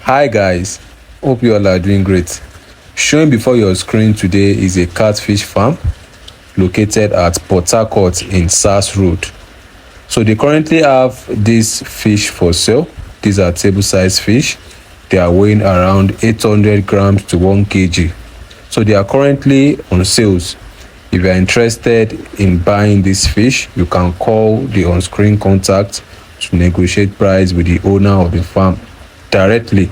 Hi guys, hope you all are doing great. Showing before your screen today is a catfish farm located at Portharcourt in SARS Road. So they currently have these fish for sale. These are table size fish. They are weighing around 800 grams to 1 kg. So they are currently on sales. If you are interested in buying this fish, you can call the on-screen contact to negotiate price with the owner of the farm directly.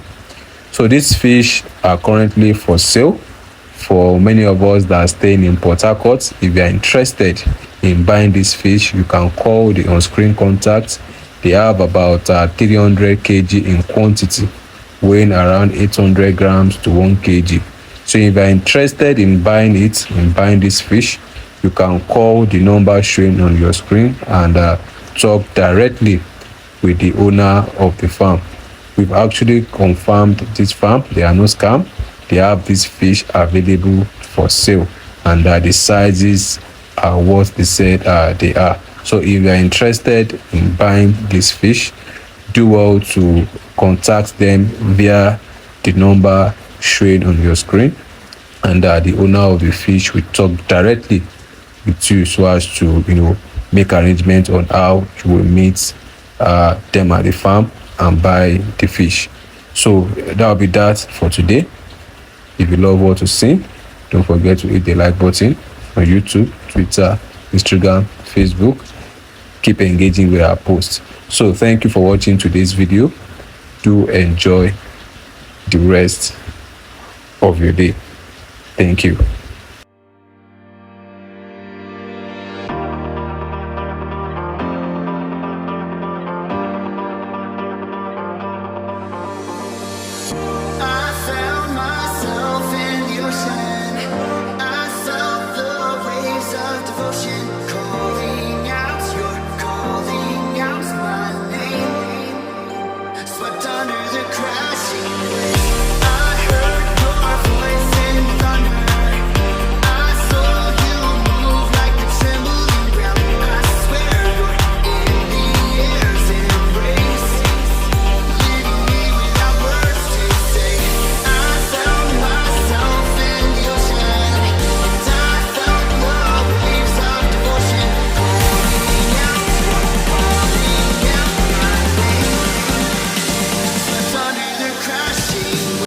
So these fish are currently for sale for many of us that are staying in Portharcourt. If you are interested in buying this fish, you can call the on-screen contact. They have about 300 kg in quantity, weighing around 800 grams to 1 kg. So if you are interested in buying this fish, you can call the number showing on your screen and talk directly with the owner of the farm. We've actually confirmed this farm. They are no scam. They have these fish available for sale, and the sizes are what they said they are. So if you are interested in buying this fish, do well to contact them via the number showing on your screen, and the owner of the fish will talk directly with you so as to make arrangements on how you will meet them at the farm and buy the fish. So that'll be that for today. If you love what you see, don't forget to hit the like button on YouTube, Twitter, Instagram, Facebook. Keep engaging with our posts. So thank you for watching today's video. Do enjoy the rest of your day. Thank you.